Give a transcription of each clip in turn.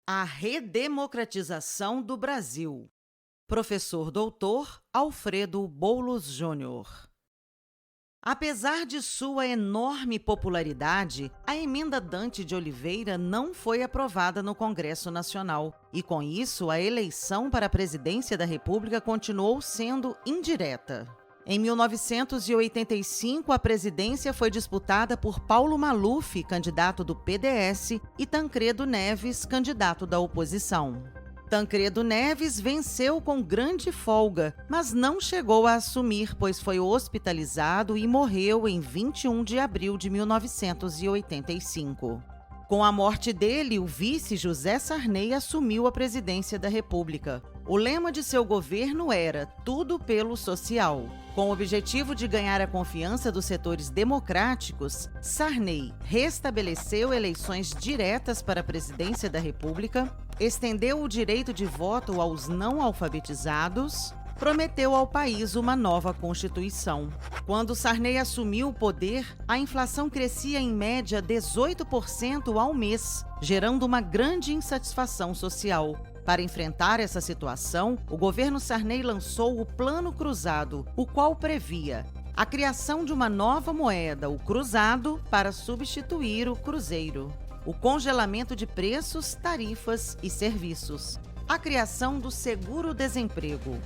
A redemocratização do Brasil. Professor Dr. Alfredo Boulos Júnior. Apesar de sua enorme popularidade, a emenda Dante de Oliveira não foi aprovada no Congresso Nacional e, com isso, a eleição para a presidência da República continuou sendo indireta. Em 1985, a presidência foi disputada por Paulo Maluf, candidato do PDS, e Tancredo Neves, candidato da oposição. Tancredo Neves venceu com grande folga, mas não chegou a assumir, pois foi hospitalizado e morreu em 21 de abril de 1985. Com a morte dele, o vice José Sarney assumiu a presidência da República. O lema de seu governo era "Tudo pelo social". Com o objetivo de ganhar a confiança dos setores democráticos, Sarney restabeleceu eleições diretas para a presidência da República, estendeu o direito de voto aos não alfabetizados, prometeu ao país uma nova Constituição. Quando Sarney assumiu o poder, a inflação crescia em média 18% ao mês, gerando uma grande insatisfação social. Para enfrentar essa situação, o governo Sarney lançou o Plano Cruzado, o qual previa a criação de uma nova moeda, o cruzado, para substituir o cruzeiro, o congelamento de preços, tarifas e serviços, a criação do seguro-desemprego.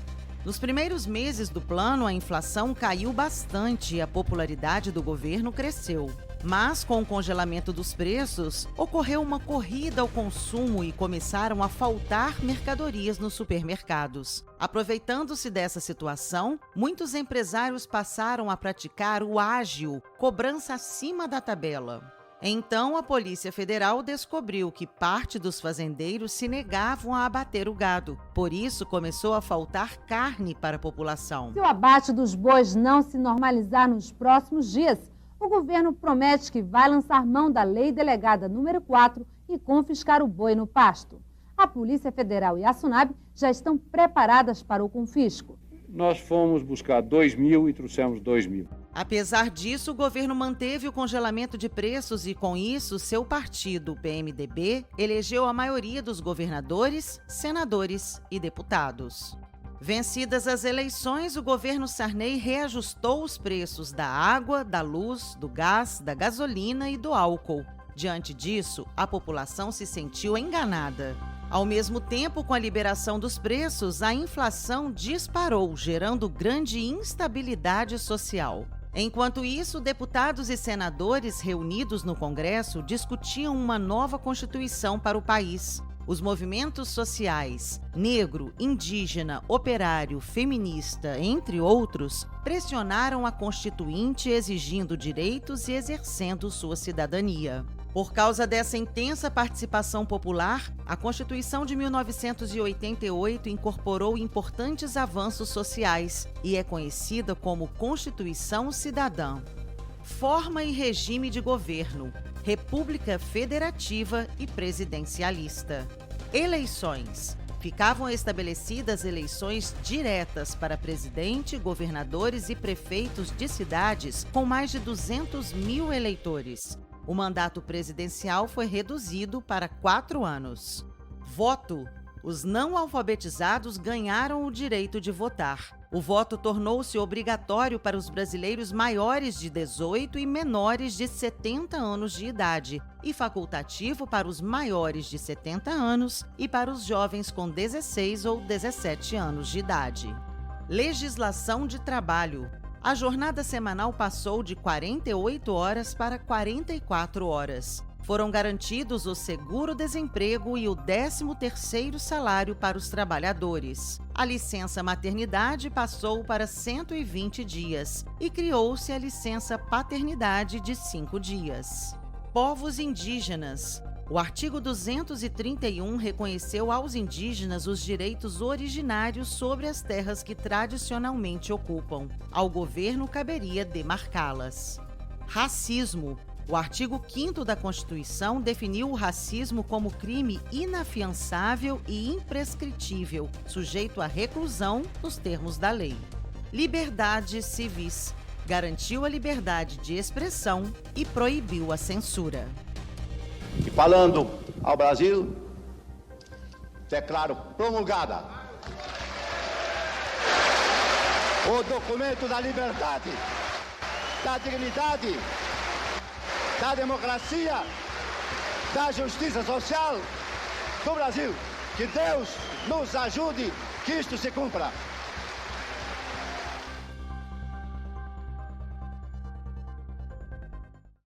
Nos primeiros meses do plano, a inflação caiu bastante e a popularidade do governo cresceu. Mas, com o congelamento dos preços, ocorreu uma corrida ao consumo e começaram a faltar mercadorias nos supermercados. Aproveitando-se dessa situação, muitos empresários passaram a praticar o ágio, cobrança acima da tabela. Então, a Polícia Federal descobriu que parte dos fazendeiros se negavam a abater o gado. Por isso, começou a faltar carne para a população. Se o abate dos bois não se normalizar nos próximos dias, o governo promete que vai lançar mão da Lei Delegada número 4 e confiscar o boi no pasto. A Polícia Federal e a SUNAB já estão preparadas para o confisco. Nós fomos buscar 2.000 e trouxemos 2.000. Apesar disso, o governo manteve o congelamento de preços e, com isso, seu partido, o PMDB, elegeu a maioria dos governadores, senadores e deputados. Vencidas as eleições, o governo Sarney reajustou os preços da água, da luz, do gás, da gasolina e do álcool. Diante disso, a população se sentiu enganada. Ao mesmo tempo, com a liberação dos preços, a inflação disparou, gerando grande instabilidade social. Enquanto isso, deputados e senadores reunidos no Congresso discutiam uma nova Constituição para o país. Os movimentos sociais, negro, indígena, operário, feminista, entre outros, pressionaram a Constituinte exigindo direitos e exercendo sua cidadania. Por causa dessa intensa participação popular, a Constituição de 1988 incorporou importantes avanços sociais e é conhecida como Constituição Cidadã. Forma e regime de governo: República Federativa e Presidencialista. Eleições. Ficavam estabelecidas eleições diretas para presidente, governadores e prefeitos de cidades com mais de 200 mil eleitores. O mandato presidencial foi reduzido para 4 anos. Voto. Os não alfabetizados ganharam o direito de votar. O voto tornou-se obrigatório para os brasileiros maiores de 18 e menores de 70 anos de idade, e facultativo para os maiores de 70 anos e para os jovens com 16 ou 17 anos de idade. Legislação de trabalho. A jornada semanal passou de 48 horas para 44 horas. Foram garantidos o seguro-desemprego e o 13º salário para os trabalhadores. A licença maternidade passou para 120 dias e criou-se a licença paternidade de 5 dias. Povos indígenas. O artigo 231 reconheceu aos indígenas os direitos originários sobre as terras que tradicionalmente ocupam. Ao governo caberia demarcá-las. Racismo. O artigo 5º da Constituição definiu o racismo como crime inafiançável e imprescritível, sujeito à reclusão nos termos da lei. Liberdades civis. Garantiu a liberdade de expressão e proibiu a censura. E falando ao Brasil, declaro promulgada o documento da liberdade, da dignidade, da democracia, da justiça social do Brasil. Que Deus nos ajude que isto se cumpra.